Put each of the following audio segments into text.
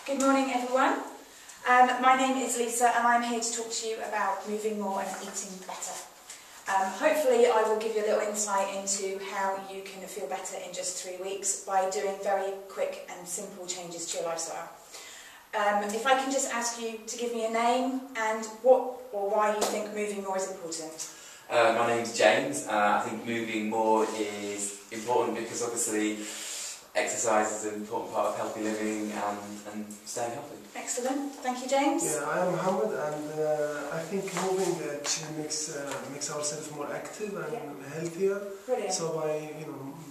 Good morning everyone. My name is Lisa and I'm here to talk to you about moving more and eating better. Hopefully I will give you a little insight into how you can feel better in just 3 weeks by doing very quick and simple changes to your lifestyle. If I can just ask you to give me a name and what or why you think moving more is important. My name's James. I think moving more is important because obviously exercise is an important part of healthy living and staying healthy. Excellent. Thank you, James. Yeah, I am Mohammed, and I think moving actually makes ourselves more active and healthier. Brilliant. So by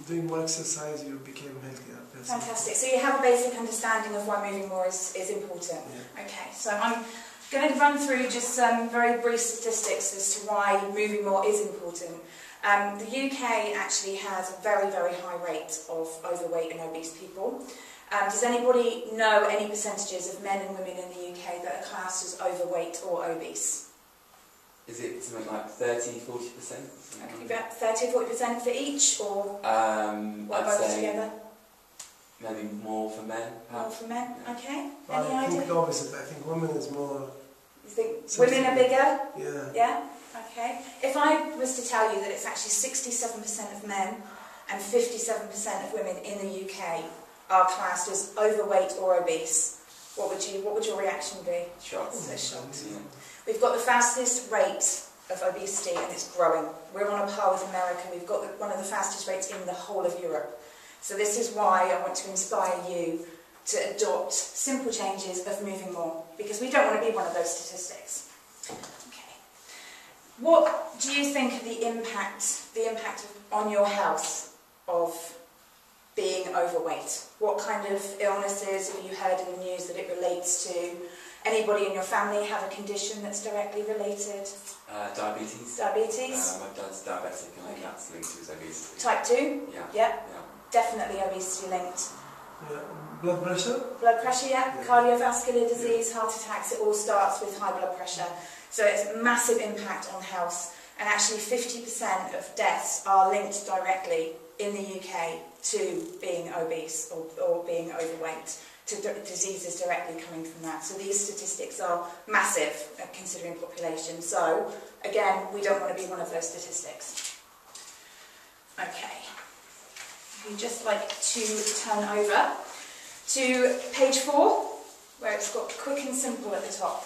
doing more exercise, you become healthier. Fantastic. So you have a basic understanding of why moving more is important. Yeah. Okay. So I'm going to run through just some very brief statistics as to why moving more is important. The UK actually has a very, very high rate of overweight and obese people. Does anybody know any percentages of men and women in the UK that are classed as overweight or obese? Is it something like 30–40%? Okay, about 30 or 40% for each, or what I'd both say together? maybe more for men. Perhaps. More for men, Yeah. okay. I Any think idea? the opposite. I think women is more. You think women are bigger? Yeah. Yeah? Okay. If I was to tell you that it's actually 67% of men and 57% of women in the UK are classed as overweight or obese, what would your reaction be? Shocked. So shocked. Yeah. We've got the fastest rate of obesity and it's growing. We're on a par with America. We've got one of the fastest rates in the whole of Europe. So this is why I want to inspire you to adopt simple changes of moving more, because we don't want to be one of those statistics. Okay. What do you think of the impact on your health of being overweight? What kind of illnesses have you heard in the news that it relates to? Anybody in your family have a condition that's directly related? Diabetes. Diabetes? My dad's diabetic and I think that's linked to his obesity. Type 2? Yeah. Yeah. Definitely obesity linked. Yeah. Blood pressure. Blood pressure, yeah. Cardiovascular disease, heart attacks, it all starts with high blood pressure. So it's a massive impact on health. And actually 50% of deaths are linked directly in the UK to being obese or being overweight, to diseases directly coming from that. So these statistics are massive considering population. So again, we don't want to be one of those statistics. Okay. If you'd just like to turn over to page 4, where it's got quick and simple at the top.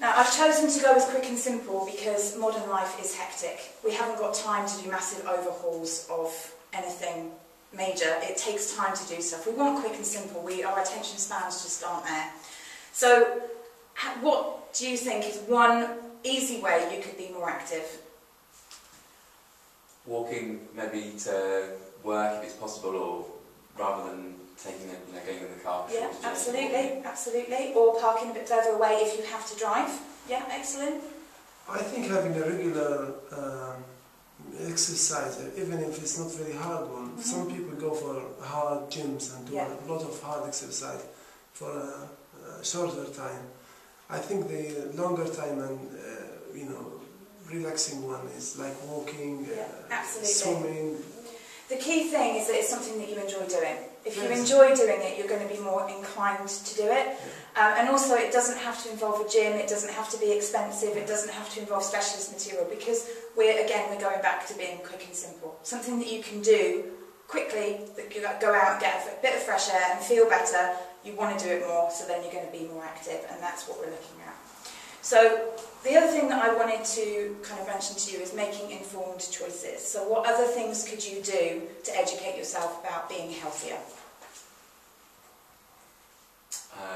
Now, I've chosen to go with quick and simple because modern life is hectic. We haven't got time to do massive overhauls of anything major. It takes time to do stuff. We want quick and simple. Our attention spans just aren't there. So, what do you think is one easy way you could be more active? Walking maybe to work if it's possible, or rather than taking it, going in the car. Yeah, absolutely, absolutely. Or parking a bit further away if you have to drive. Yeah, excellent. I think having a regular exercise, even if it's not very hard one. Some people go for hard gyms and do a lot of hard exercise for a shorter time. I think the longer time and relaxing one is like walking, swimming. The key thing is that it's something that you enjoy doing. If you enjoy doing it, you're going to be more inclined to do it. And also, it doesn't have to involve a gym, it doesn't have to be expensive, it doesn't have to involve specialist material, because we're going back to being quick and simple. Something that you can do quickly, that you go out and get a bit of fresh air and feel better. You want to do it more, so then you're going to be more active, and that's what we're looking at. So, the other thing that I wanted to kind of mention to you is making informed choices. So what other things could you do to educate yourself about being healthier?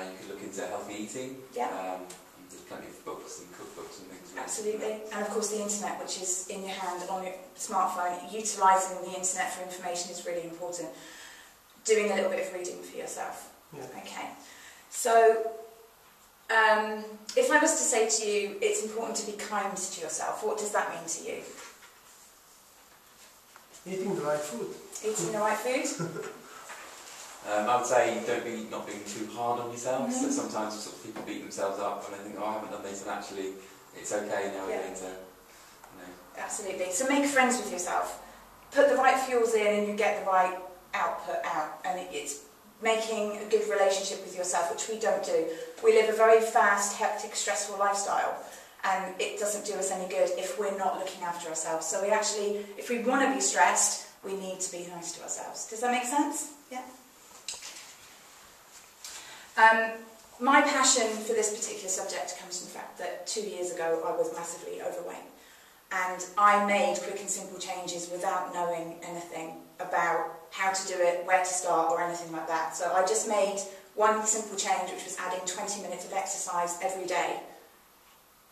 You could look into healthy eating. Yeah. There's plenty of books and cookbooks and things. Absolutely. And of course the internet, which is in your hand on your smartphone. Utilising the internet for information is really important. Doing a little bit of reading for yourself. Yeah. Okay. So, if I was to say to you, it's important to be kind to yourself, what does that mean to you? Eating the right food. Eating the right food? I would say not being too hard on yourself. So sometimes sort of people beat themselves up and they think, oh, I haven't done this, and actually it's okay now. We're going to, Absolutely. So make friends with yourself. Put the right fuels in, and you get the right output out, and it's making a good relationship with yourself, which we don't do. We live a very fast, hectic, stressful lifestyle, and it doesn't do us any good if we're not looking after ourselves. So we actually, if we want to be stressed, we need to be nice to ourselves. Does that make sense? Yeah. My passion for this particular subject comes from the fact that 2 years ago I was massively overweight, and I made quick and simple changes without knowing anything about how to do it, where to start, or anything like that. So I just made one simple change, which was adding 20 minutes of exercise every day,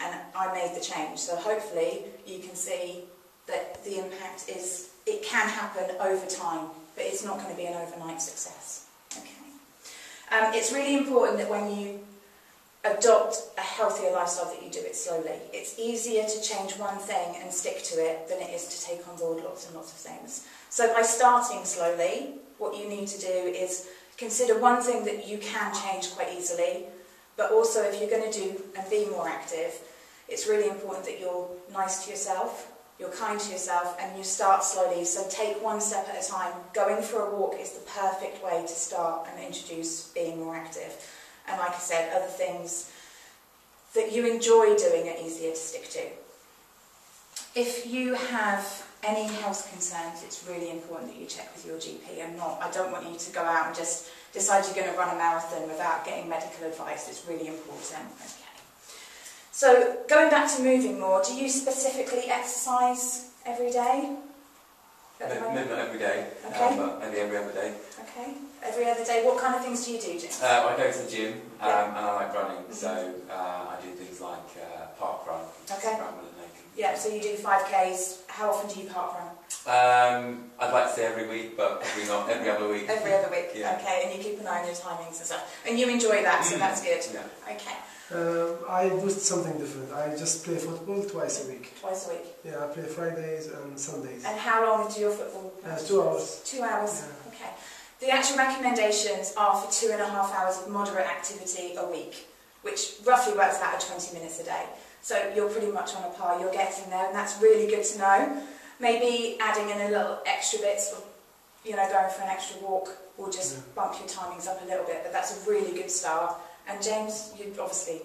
and I made the change. So hopefully you can see that the impact is, it can happen over time, but it's not going to be an overnight success. Okay. It's really important that when you adopt a healthier lifestyle that you do it slowly. It's easier to change one thing and stick to it than it is to take on board lots and lots of things. So by starting slowly, what you need to do is consider one thing that you can change quite easily, but also if you're going to do and be more active, it's really important that you're nice to yourself, you're kind to yourself, and you start slowly. So take one step at a time. Going for a walk is the perfect way to start and introduce being more active. And like I said, other things that you enjoy doing are easier to stick to. If you have any health concerns, it's really important that you check with your GP. I don't want you to go out and just decide you're going to run a marathon without getting medical advice. It's really important. Okay. So going back to moving more, do you specifically exercise every day? Maybe not every day, okay. But maybe every other day. Okay, every other day. What kind of things do you do, James? I go to the gym and I like running, so I do things like park run. Okay. Naked. Yeah, so you do 5Ks. How often do you park run? I'd like to say every week, but probably not every other week. Every other week, yeah. Okay, and you keep an eye on your timings and stuff. And you enjoy that, so that's good. Yeah. Okay. I do something different. I just play football twice a week. Twice a week? Yeah, I play Fridays and Sundays. And how long do your football? 2 hours. 2 hours? Yeah. Okay. The actual recommendations are for 2.5 hours of moderate activity a week, which roughly works out at 20 minutes a day. So you're pretty much on a par, you're getting there, and that's really good to know. Maybe adding in a little extra bits, of, going for an extra walk will just bump your timings up a little bit, but that's a really good start. And James, you're obviously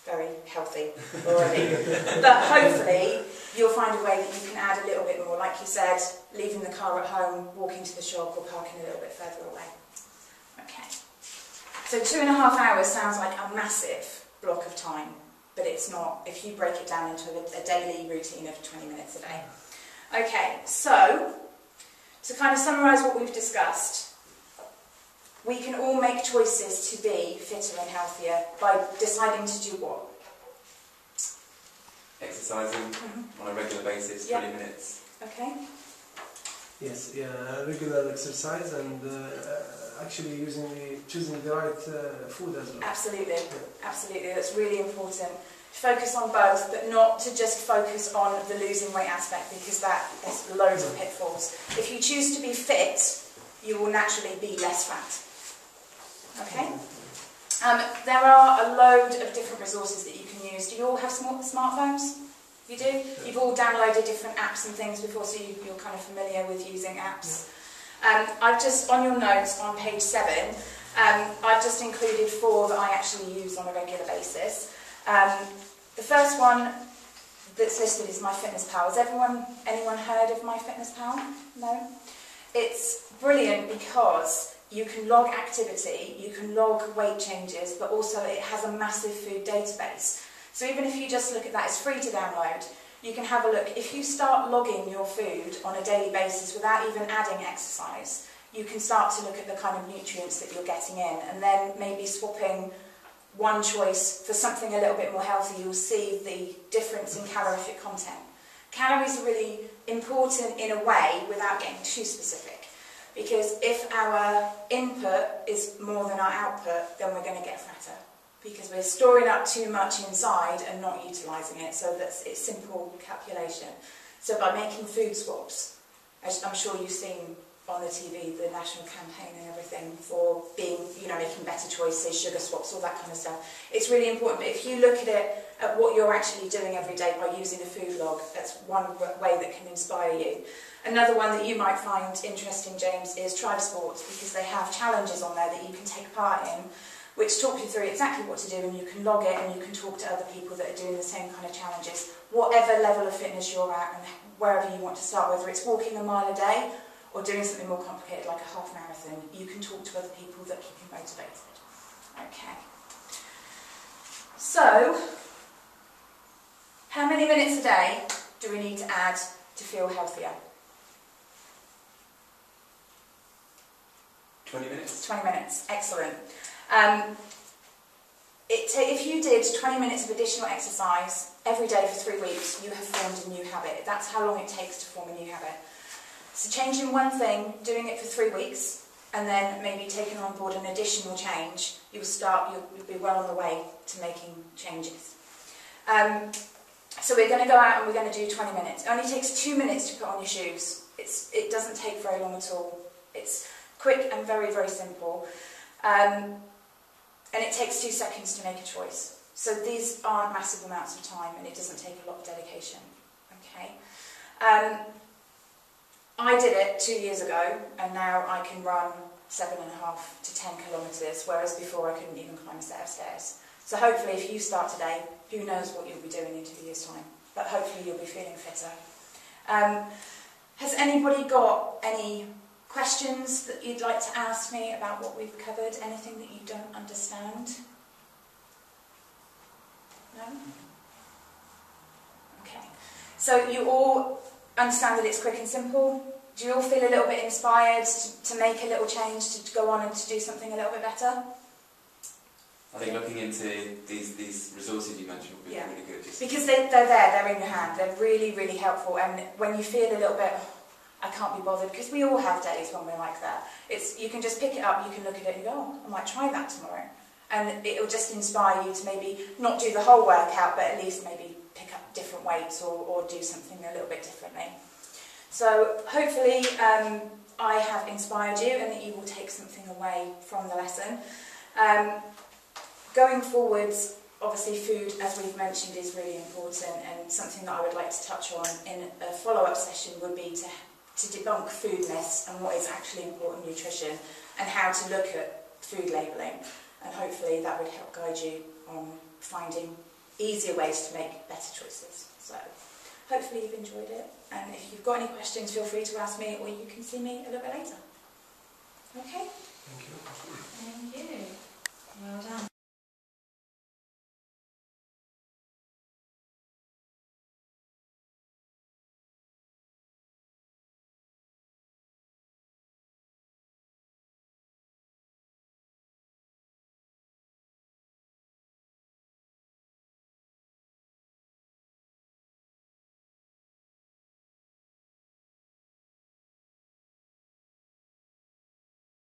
very healthy already, but hopefully you'll find a way that you can add a little bit more. Like you said, leaving the car at home, walking to the shop, or parking a little bit further away. Okay. So 2.5 hours sounds like a massive block of time, but it's not if you break it down into a daily routine of 20 minutes a day. Okay, so to kind of summarise what we've discussed, we can all make choices to be fitter and healthier by deciding to do what? Exercising on a regular basis, 20 minutes. Okay. Yes, regular exercise and actually choosing the right food as well. Absolutely, absolutely. That's really important. Focus on both, but not to just focus on the losing weight aspect, because there's loads of pitfalls. If you choose to be fit, you will naturally be less fat. Okay? There are a load of different resources that you can use. Do you all have smartphones? You do? Yeah. You've all downloaded different apps and things before, so you're kind of familiar with using apps. Yeah. I've just, on your notes on page 7, I've just included 4 that I actually use on a regular basis. The first one that's listed is MyFitnessPal. Has anyone heard of MyFitnessPal? No? It's brilliant because you can log activity, you can log weight changes, but also it has a massive food database. So even if you just look at that, it's free to download. You can have a look. If you start logging your food on a daily basis without even adding exercise, you can start to look at the kind of nutrients that you're getting in, and then maybe swapping one choice for something a little bit more healthy, you'll see the difference in calorific content. Calories are really important in a way without getting too specific. Because if our input is more than our output, then we're going to get fatter. Because we're storing up too much inside and not utilising it. So it's simple calculation. So by making food swaps, as I'm sure you've seen on the TV, the national campaign and everything for being, making better choices, sugar swaps, all that kind of stuff. It's really important. But if you look at it at what you're actually doing every day by using a food log. That's one way that can inspire you. Another one that you might find interesting, James, is tribe sports, because they have challenges on there that you can take part in, which talk you through exactly what to do, and you can log it and you can talk to other people that are doing the same kind of challenges, whatever level of fitness you're at and wherever you want to start, whether it's walking a mile a day or doing something more complicated like a half marathon, you can talk to other people that keep you motivated. Okay. So, how many minutes a day do we need to add to feel healthier? 20 minutes? 20 minutes, excellent. If you did 20 minutes of additional exercise every day for 3 weeks, you have formed a new habit. That's how long it takes to form a new habit. So changing one thing, doing it for 3 weeks, and then maybe taking on board an additional change, you'll be well on the way to making changes. So we're going to go out and we're going to do 20 minutes. It only takes 2 minutes to put on your shoes. It doesn't take very long at all. It's quick and very, very simple. And it takes 2 seconds to make a choice. So these aren't massive amounts of time, and it doesn't take a lot of dedication. Okay. I did it 2 years ago, and now I can run 7.5 to 10 kilometres, whereas before I couldn't even climb a set of stairs. So hopefully if you start today, who knows what you'll be doing in 2 years' time, but hopefully you'll be feeling fitter. Has anybody got any questions that you'd like to ask me about what we've covered? Anything that you don't understand? No? Okay. So you all understand that it's quick and simple? Do you all feel a little bit inspired to make a little change, to go on and to do something a little bit better? I think looking into these resources you mentioned would be really good. Because they're there, they're in your hand, they're really, really helpful, and when you feel a little bit, I can't be bothered, because we all have days when we're like that. You can just pick it up, you can look at it and go, oh, I might try that tomorrow. And it will just inspire you to maybe not do the whole workout, but at least maybe pick up different weights or do something a little bit differently. So hopefully I have inspired you and that you will take something away from the lesson. Going forwards, obviously food, as we've mentioned, is really important, and something that I would like to touch on in a follow-up session would be to debunk food myths and what is actually important nutrition and how to look at food labelling, and hopefully that would help guide you on finding easier ways to make better choices. So hopefully you've enjoyed it, and if you've got any questions, feel free to ask me, or you can see me a little bit later. Okay? Thank you. Thank you. Well done.